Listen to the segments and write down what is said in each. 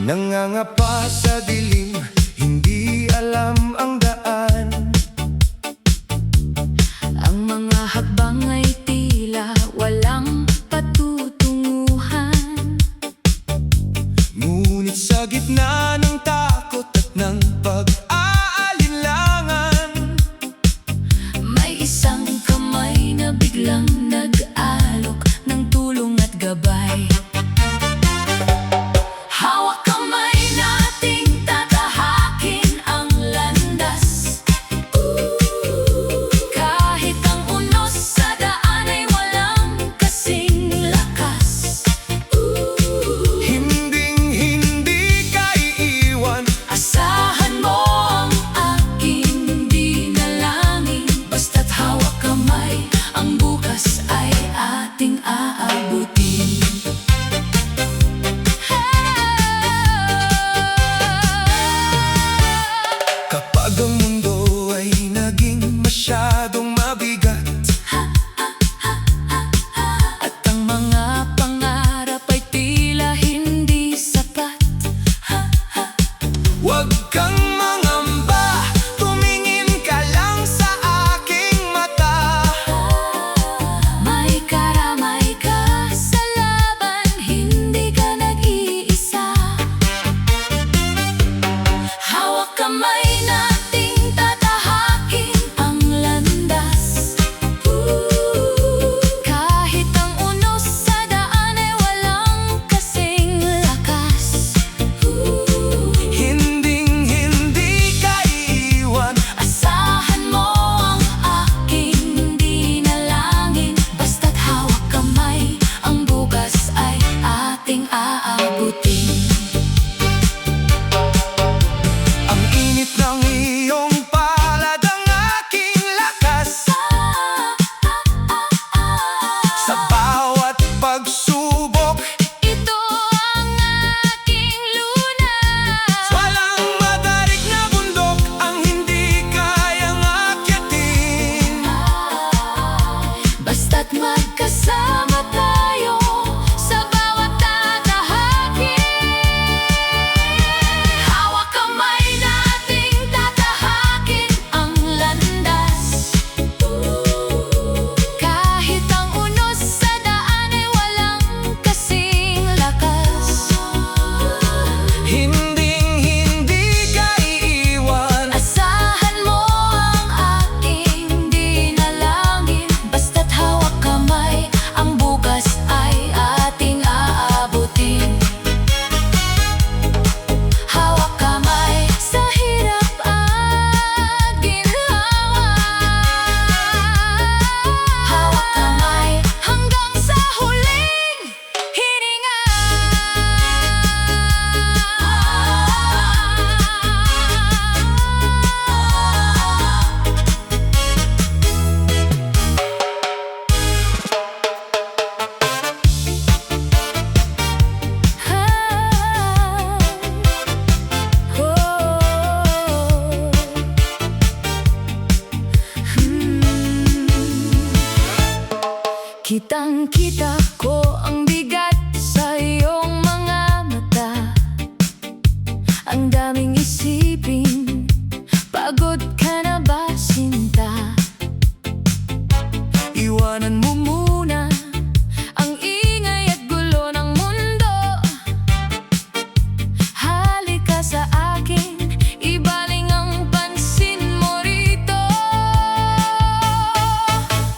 Nangangapa sa dilim, hindi alam ang daan. Ang mga hakbang ay tila walang patutunguhan. Ngunit sa gitna ng takot at ng pag-aalinlangan, may isang kamay na biglang nag-alok ng tulong at gabay. Hawak kamay nating tatahakin ang landas. Kahit ang unos sa daan ay walang kasing lakas. Hinding-hindi ka iiwan. Asahan mo ang aking dinalangin. Basta't hawak kamay, ang bukas ay ating aabutin. Kapag ang mundo ay naging masyadong mabigat, At ang mga pangarap ay tila hindi sapat, huwag kang mangamba, tumingin ka lang sa aking mata. may karamay ka sa laban, hindi ka nag-iisa. Hawak kamay nating tatahakin ang landas. Kahit ang unos sa daan ay walang kasing lakas. Hinding-hindi ka iiwan. Asahan mo ang aking dinalangin. Basta't hawak kamay, ang bukas ay ating aabutin. Ang init ng iyong palad ang aking lakas. Sa bawat pagsubok, Ito ang aking lunas. walang madarik na bundok ang hindi kayang akyatin. Basta't magkasama tayo sa bawat tatahakin. Hawak kamay nating tatahakin ang landas. Kahit ang unos sa daan ay walang kasing lakas. Hinding-hindi ka iiwan. Asahan mo ang aking dinalangin. Basta't hawak kamay, ang bukas ay ating aabutin. Hawak kamay sa hirap at ginhawa. Hawak kamay hanggang sa huling hininga. Kitang-kita ko ang bigat sa iyong mga mata. Ang daming isipin, pagod ka na ba, sinta? Iwanan mo muna ang ingay at gulo ng mundo. Halika sa akin, ibaling ang pansin mo rito.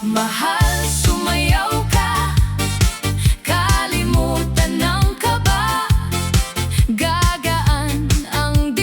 Mahal, sumayaw ka, kalimutan ng kaba. Gagaan ang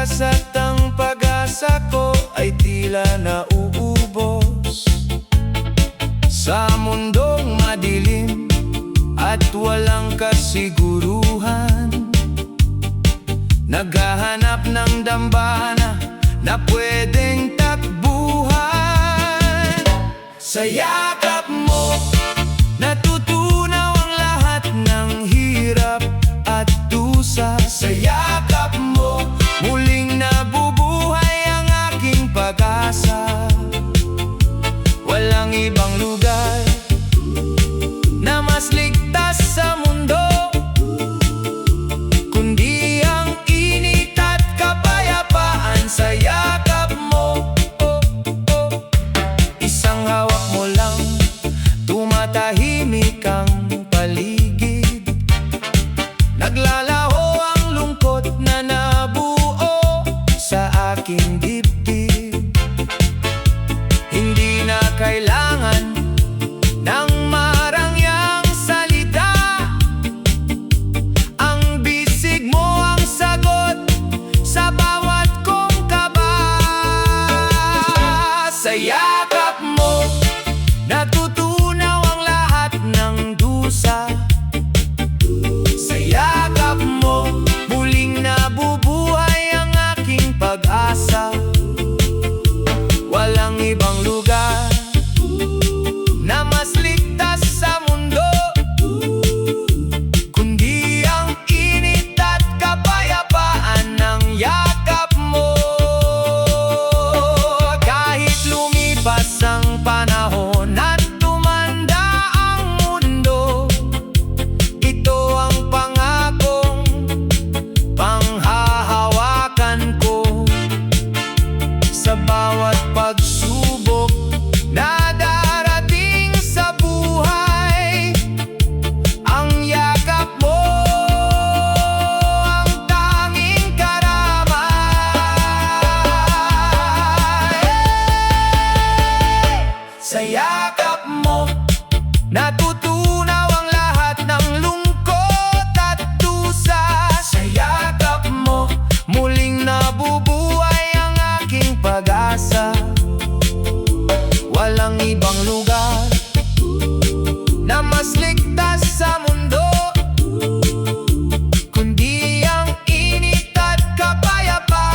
oras at ang pag-asa ko ay tila nauubos sa mundong madilim at walang kasiguruhan. Naghahanap ng dambana na pwedeng takbuhan. Sa yakap mo, natutunaw ang lahat ng hirap at dusa. Sa yakap mo, muling nabubuhay ang aking pag-asa. Walang ibang lugar na mas ligtas sa mundo kundi ang init at kapayapaan sa yakap mo. Isang hawak mo lang, tumatahimik ang paligid. Naglalaho ang lungkot na nabuo sa aking dibdib. Hindi na kailangan ng marangyang salita. Ang bisig mo ang sagot sa bawat kong kaba. Sa yakap mo, natutunaw ang lahat ng dusa. Sa yakap mo, muling nabubuhay ang aking pag-asa. Walang ibang lugar na mas ligtas sa mundo kundi ang init at kapayapaan ng yakap mo. Kahit lumipas ang panahon at tumanda ang mundo, ito ang pangakong panghahawakan ko. Sa bawat pagsubok na darating sa buhay, ang yakap mo ang tanging karamay. Sa yakap mo, natutunaw ang lahat ng lungkot at dusa. Sa yakap mo, muling nabubuhay ang aking pag-asa. Walang ibang lugar na mas ligtas sa mundo kundi ang init at kapayapaan.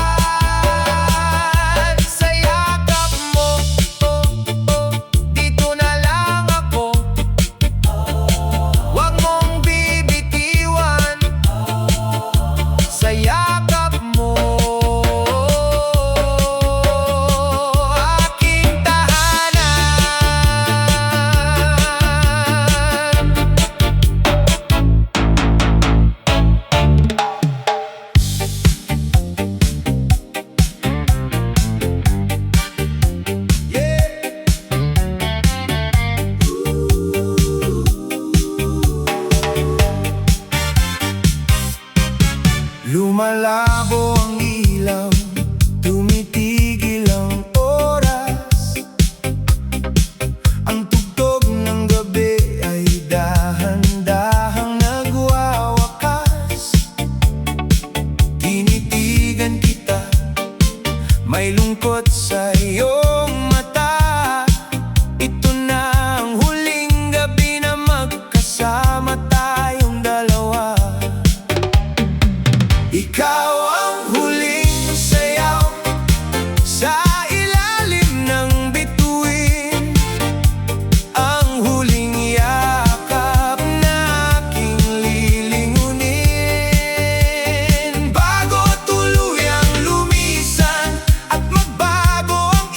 Sa yakap mo, dito na lang ako. Huwag mong bibitiwan. Sa yakap mo, aking tahanan. Lumalabo ang ilaw, tumitigil ang oras. Ang tugtog ng gabi ay dahan-dahang nagwawakas. Tinitigan kita, may lungkot sa iyong mata. Ito na ang huling gabi na magkasama tayong dalawa. Ikaw ang huling sayaw sa ilalim ng bituin, ang huling yakap na aking lilingunin. Bago tuluyang lumisan at magbago ang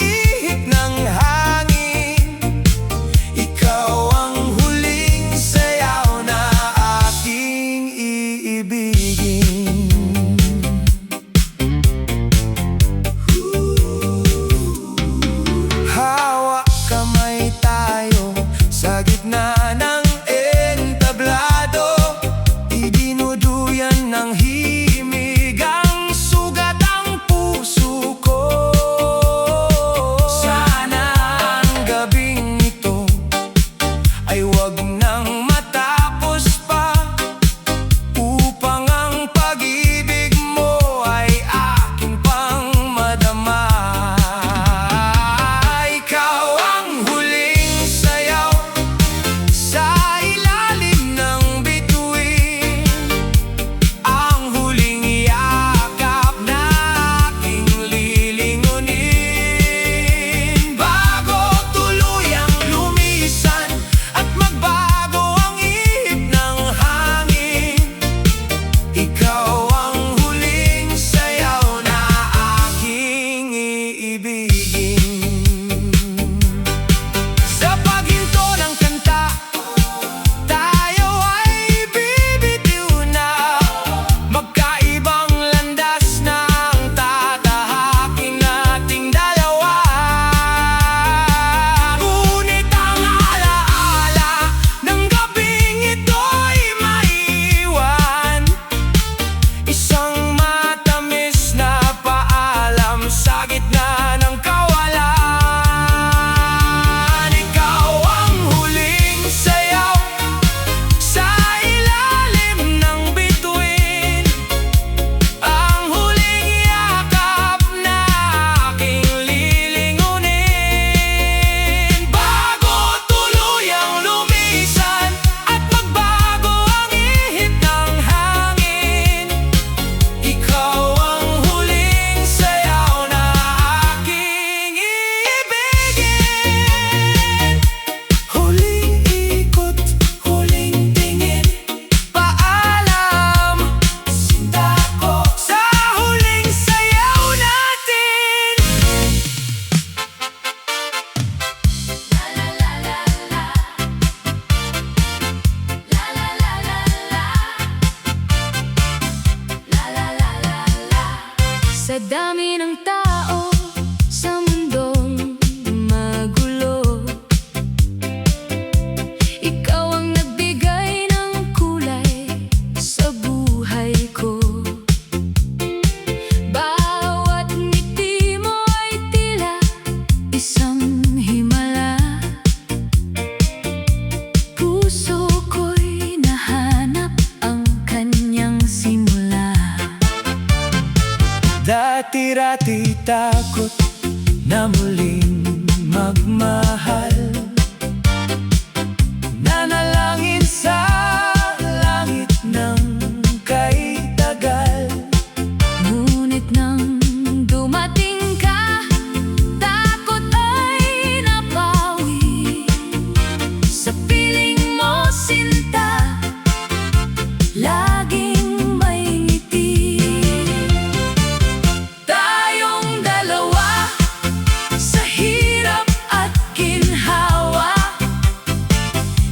dami ng tao sa mundong magulo, ikaw ang nagbigay ng kulay sa buhay ko. Bawat ngiti mo ay tila isang himala. Puso ko'y nahanap ang kanyang simula. Dati-rati takot na muling magmahal, nanalangin sa langit ng kay tagal. Ngunit nang dumating ka, takot ay napawi. Sa piling mo, sinta, laging may ngiti. Tayong dalawa sa hirap at ginhawa,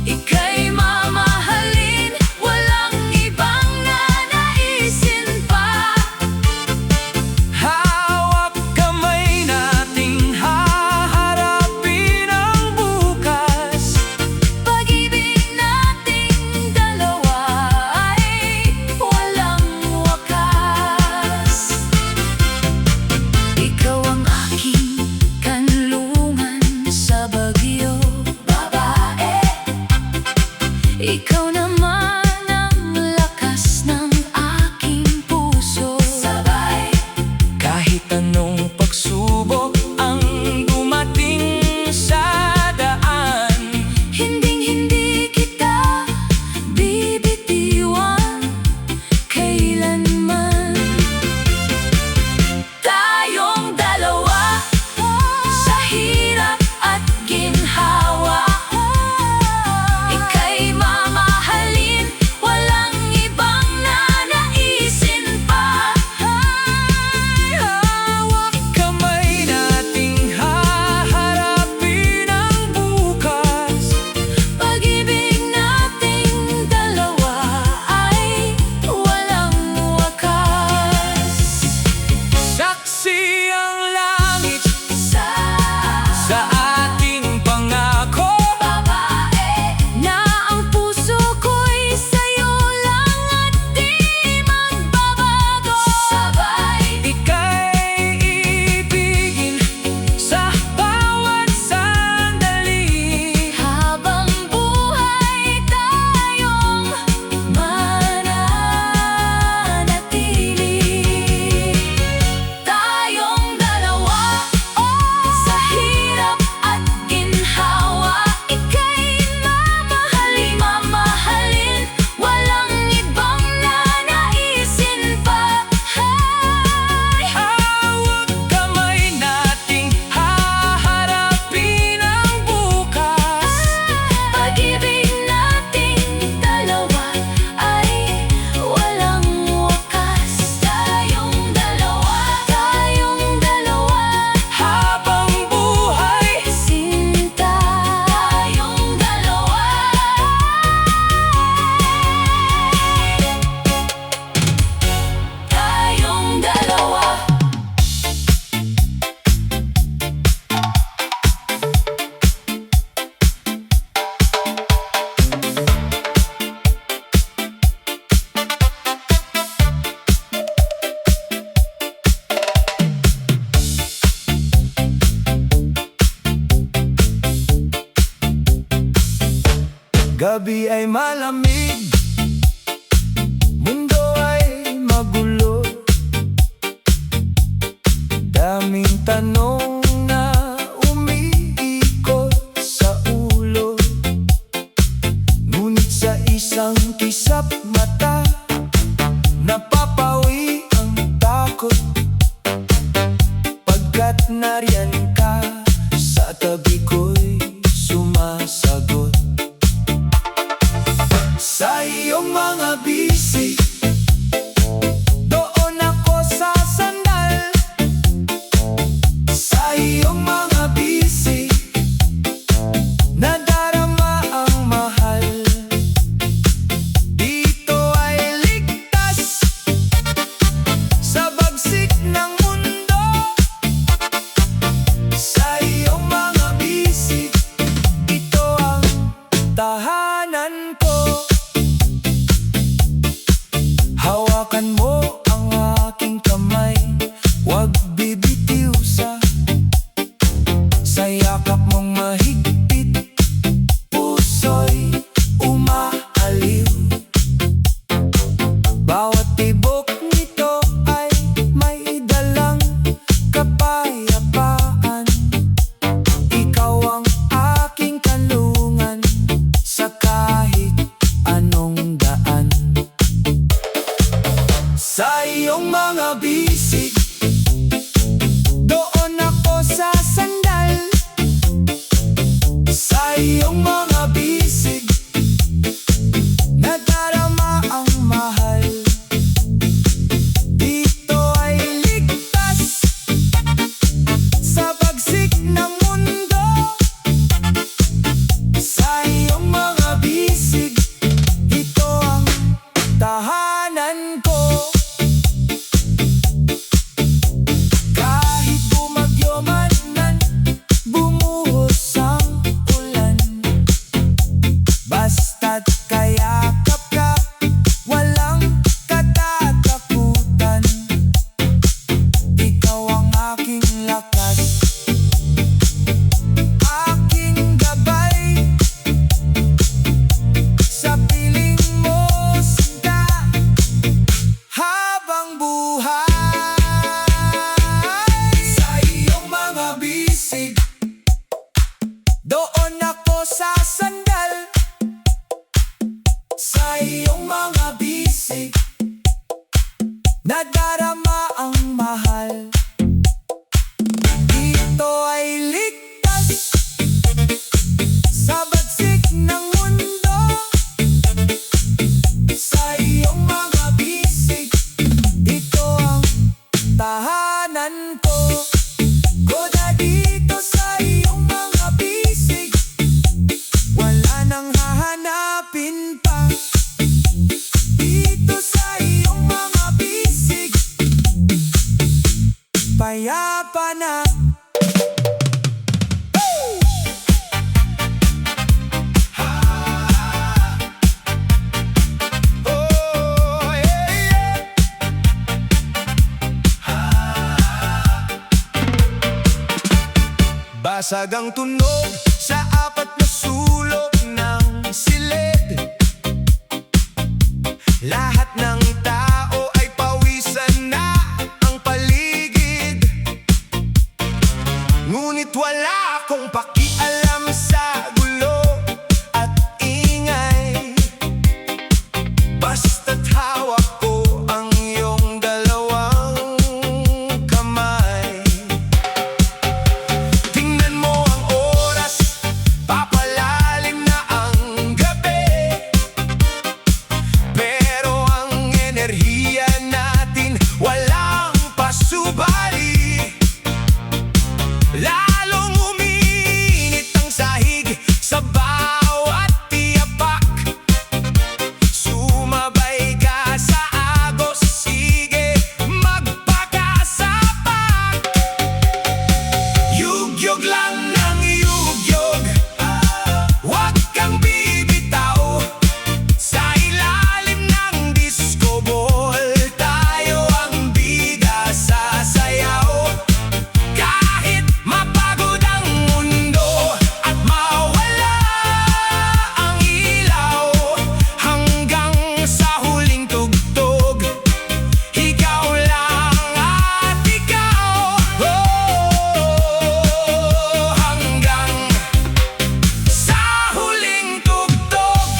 ika'y mamahalin, walang ibang nanaisin pa. Hawak kamay nating haharapin ang bukas. Pag-ibig nating dalawa ay walang wakas. Ikaw ang aking kanlungan sa bagyo, babae. Ikaw naman ang lakas ng aking puso, sabay. Kahit anong pagsubok ang dumating sa daan, Hinding-hindi kita bibitiwan kailanman. Tayong dalawa sa hirap at ginhawa, ika'y mamahalin, walang ibang nanaisin pa. hawak kamay nating haharapin ang bukas. Pag-ibig nating dalawa ay walang wakas. Saksi ang langit Sa sa ating pangako, babae, na ang puso ko'y sa'yo lang at di magbabago. Sabay, ika'y ibigin sa bawat sandali. habang buhay tayong mananatili. Tayong dalawa sa hirap at ginhawa, ika'y mamahalin, mamahalin, walang ibang nanaisin pa. Hawak kamay nating haharapin ang bukas. Pag-ibig nating dalawa ay walang wakas. Tayong dalawa, Habang buhay, sinta. Tayong dalawa, tayong dalawa. gabi ay malamig, mundo ay magulo. Daming tanong na umiikot sa ulo, ngunit sa isang kisap mata, napapawi ang takot. Pagkat nariyan ka sa tabi ko'y sumasagot. Sa iyong mga bisig, doon ako sasandal. Sa iyong mga bisig, nadarama ang mahal. Dito ay ligtas sa bagsik ng mundo. bisig, nadarama ang mahal. Dito ay ligtas sa bagsik ng mundo. Sa iyong mga bisig, ito ang tahanan ko. Koda dito sa iyong mga bisig, wala nang hahanapin pa. Dito sa iyong mga bisig, payapa na. Basag ang tunog sa apat na sulok ng silid. Lahat ng tao ay pawisan na ang paligid. Ngunit wala akong pakialam sa gulo at ingay. Basta't hawak ko ang iyong dalawang kamay. Tingnan mo ang oras, papalalim na ang gabi. Pero ang enerhiya natin walang pasubali. Lalong umiinit ang sahig sa bawat tiyapak. Sumabay ka sa agos, sige magpakasapak. Yugyog lang ng yugyog, huwag kang bibitaw. Sa ilalim ng disco ball, tayo ang bida sa sayaw. Kahit mapagod ang mundo at mawala ang ilaw, hanggang sa huling tugtog, ikaw lang at ikaw. Hanggang sa huling tugtog.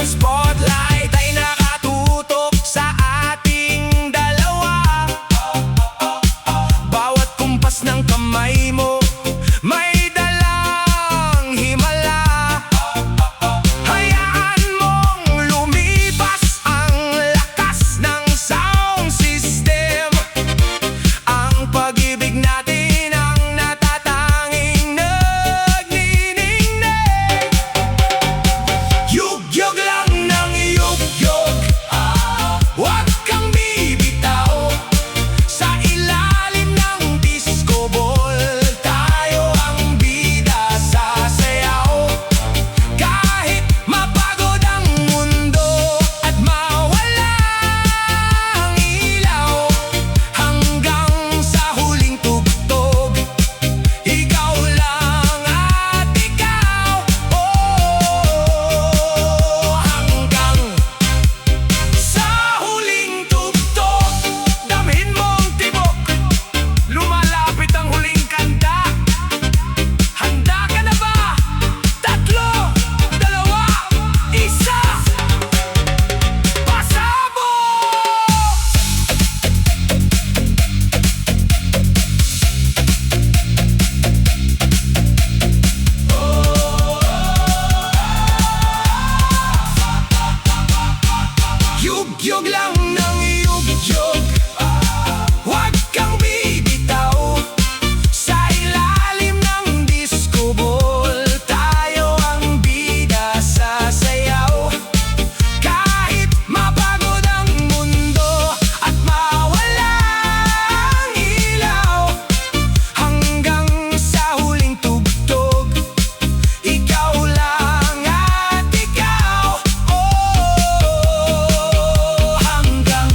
Ang spotlight ay nakatutok sa ating dalawa. Bawat kumpas ng kamay mo may dalang himala. Hayaan mong lumipas ang lakas ng sound system. Ang pag-ibig natin ang natatanging nagniningning. Yugyog lang ng yugyog, huwag kang bibitaw. Sa ilalim ng disco ball, tayo ang bida sa sayaw. Kahit mapagod ang mundo at mawala ang ilaw, hanggang sa huling tugtog, ikaw lang at ikaw. Hanggang sa huling tugtog, damhin mo ang tibok, lumalapit ang huling kanta. Handa ka na ba? 3, 2, 1, pasabog! Yugyog lang ng yugyog, huwag kang bibitaw. Sa ilalim ng disco ball, tayo ang bida sa sayaw. Kahit mapagod ang mundo at mawala ang ilaw, hanggang sa huling tugtog, ikaw lang at ikaw. Hanggang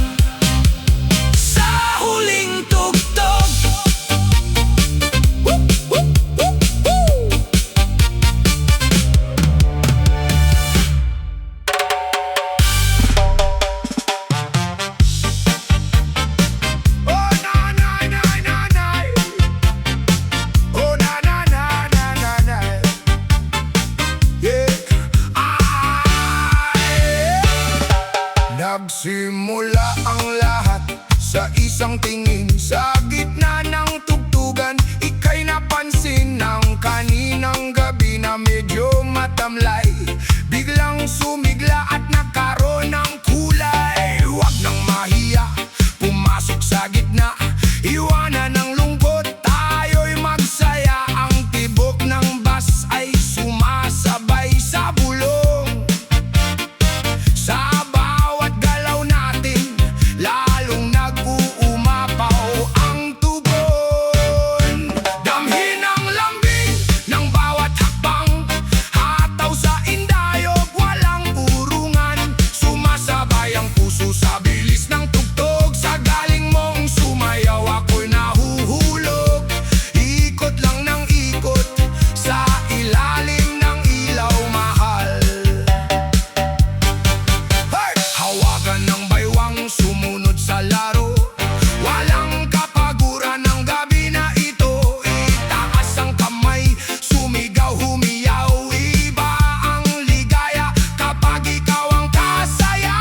Nagsimula ang lahat sa isang tingin. Sa gitna ng tugtugan, ika'y napansin ng kaninang gabi na medyo matamlay. Biglang sumigla at nagkaroon ng kulay. Huwag nang mahiya, pumasok sa gitna. Iwanan ng lungkot, tayo'y magsaya. Ang tibok ng bus ay sumasabay sa bulong. Sa bawat galaw natin, lalong nag-uumapaw ang tugon. Damhin ang lambing ng bawat hakbang, hataw sa indayog, walang urungan. Sumasabay ang puso sa bilis ng tugtog. Sa galing mong sumayaw, ako'y nahuhulog. Ikot lang ng ikot sa ilalim ng ilaw, mahal. Hawakan ng baywang, sumunod sa laro. Walang kapaguran ng gabi na ito. Itaas ang kamay, sumigaw, humiyaw. Iba ang ligaya kapag ikaw ang kasayaw.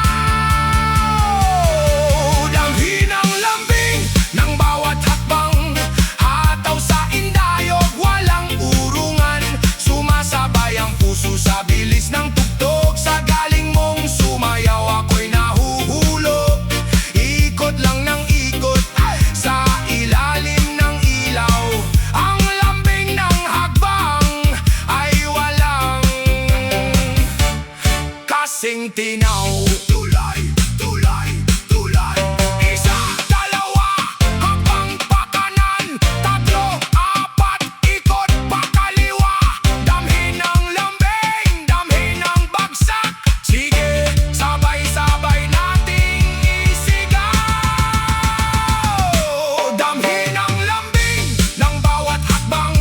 Damhin ang lambing ng bawat hakbang, hataw sa indayog, walang urungan. Sumasabay ang puso sa bilis ng tugtog. Sa galing mong sumayaw, ako'y nahuhulog. Ikot lang ng ikot sa ilalim ng ilaw. Ang lambing ng hakbang ay walang kasing tinaw. Tulay, tulay, tulay. Isa, dalawa, hakbang pa kanan. Tatlo, apat, ikot pa kaliwa. Damhin ang lambing, damhin ang bagsak. Sige, sabay-sabay nating isigaw. Damhin ang lambing ng bawat hakbang,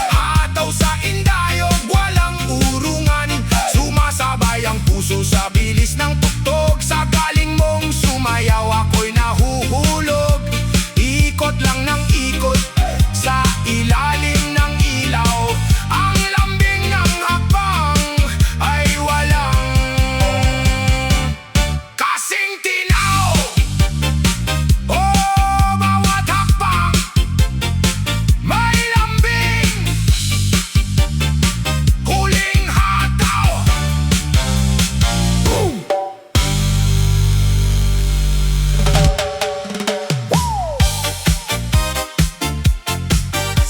hataw sa indayog, walang urungan. Sumasabay ang puso sa bilis ng tugtog. Sa galing mong sumayaw, ako'y nahuhulog. Ikot lang ng ikot sa ilalim ng ilaw. Ang lambing ng hakbang ay walang kasing tinaw. Oh, bawat hakbang may lambing, huling hataw. Boom!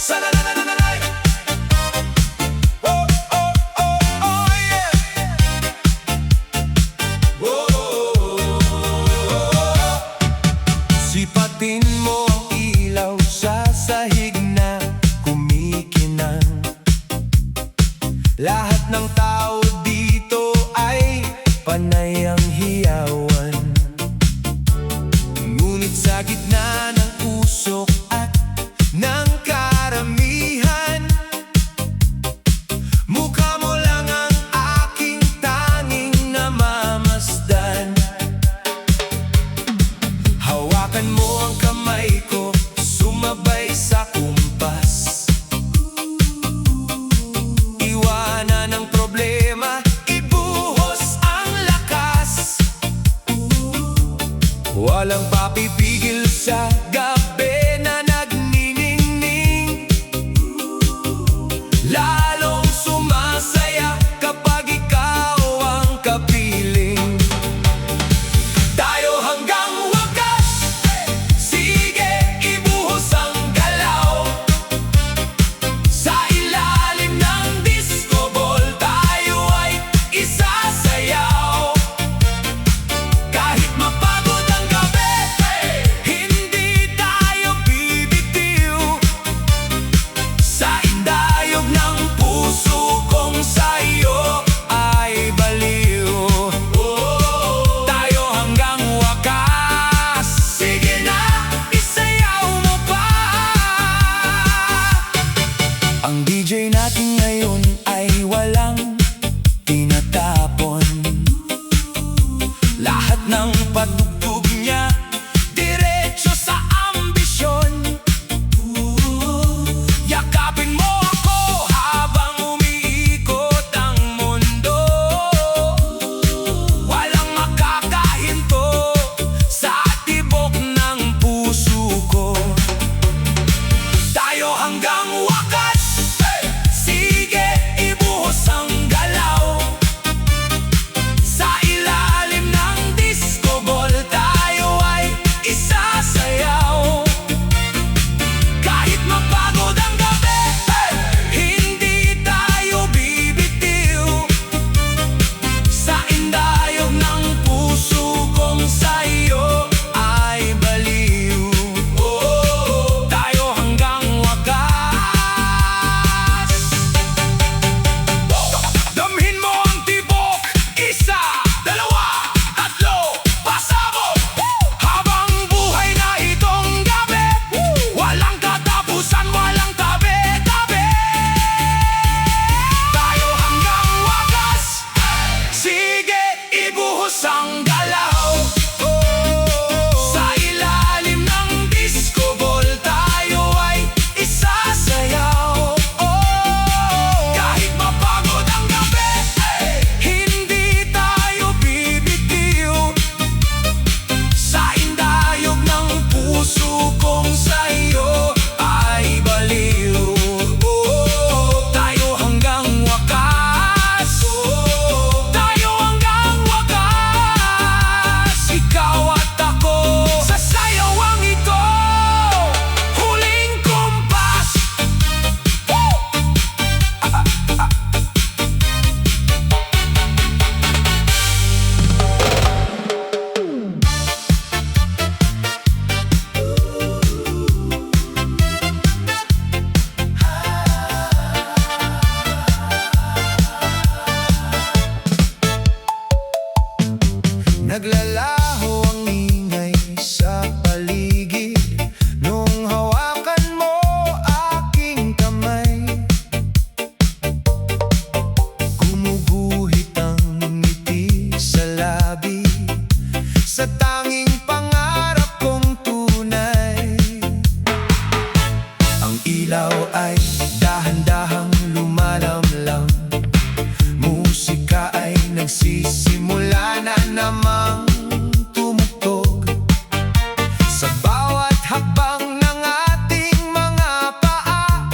Sa-la-la-la-la-la-la. Oh, oh, oh, oh, yeah. Sipatin mo ang ilaw sa sahig na kumikinang. Lahat ng tao dito ay panay ang hiyawan. Ngunit sa gitna ng usok at ng karamihan, mukha mo lang ang aking tanging namamasdan. Hawakan mo ang kamay ko, sumabay sa kumpas. Iwanan ang problema, ibuhos ang lakas. Walang papipigil sa gabi na nagniningning. Lalong sumasaya kapag ikaw ang kapiling. Tayo hanggang wakas, sige, ibuhos ang galaw. Sa ilalim ng disco ball, tayo ay isasayaw. Kahit mapagod ang gabi, hindi tayo bibitiw. Sa indayog ng puso kong sa'yo ay baliw. Tayo hanggang wakas, sige na, isayaw mo pa. Ang DJ natin ngayon ay walang tinatapon. Lahat ng patugtog niya diretso sa ambisyon. Yakapin mo ako habang umiikot ang mundo. Walang makakahinto tanging pangarap kong tunay. Ang ilaw ay dahan-dahang lumalamlam, musika ay nagsisimula na namang tumugtog sa bawat hakbang ng ating mga paa.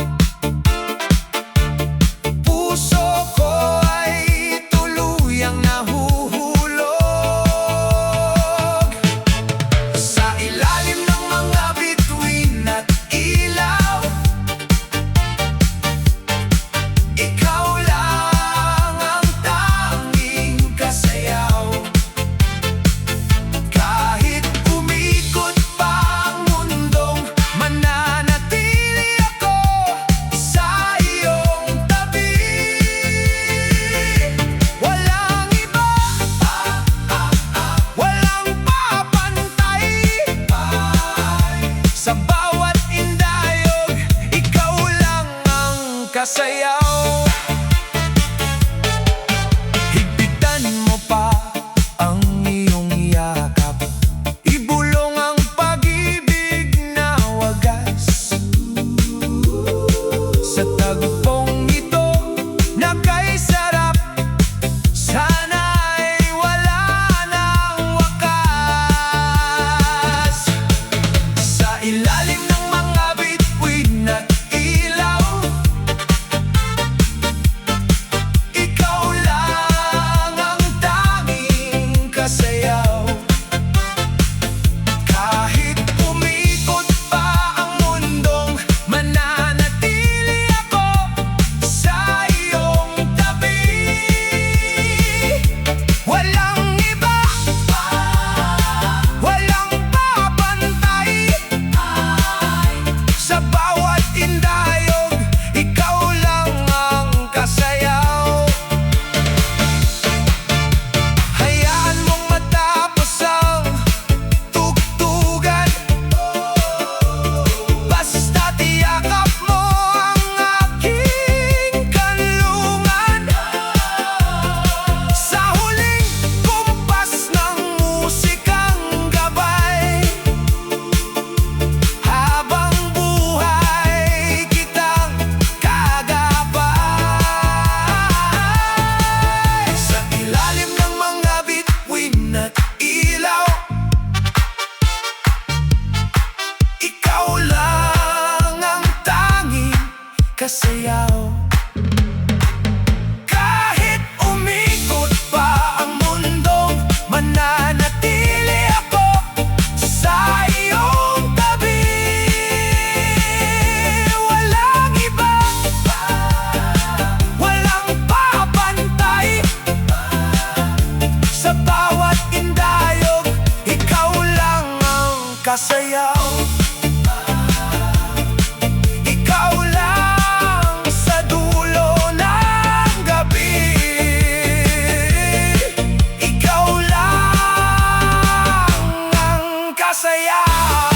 Puso ko ay tuluyang nahuhulog sa ilalim ng mga bituin at ilaw. Ikaw lang ang tanging kasayaw. Kahit umikot pa ang mundong, mananatili ako sa iyong tabi. Walang iba, walang papantay. Sa bawat indayog, ikaw lang ang kasayaw. Higpitan mo pa ang iyong yakap, ibulong ang pag-ibig na wagas. Sa tagpong ito na kay sarap, sana'y wala nang wakas. Sa ilalim ng mga bituin at ilaw, ikaw lang ang tanging kasayaw. Kahit umikot pa ang mundong, mananatili ako sa iyong tabi. Walang iba, walang papantay. Sa bawat indayog, ikaw lang ang kasayaw. Hayaan mong matapos ang tugtugan, basta't iyakap mo ang aking kanlungan. Sa huling kumpas ng musikang gabay, habang buhay kitang kagabay. Sa ilalim ng mga bituin at ilaw, ikaw lang ang tanging kasayaw. Kahit umikot pa ang mundong, mananatili ako sa iyong tabi. Walang iba, walang papantay. Sa bawat indayog, ikaw lang ang kasayaw. Ikaw lang sa dulo ng gabi. Ikaw lang ang kasayaw.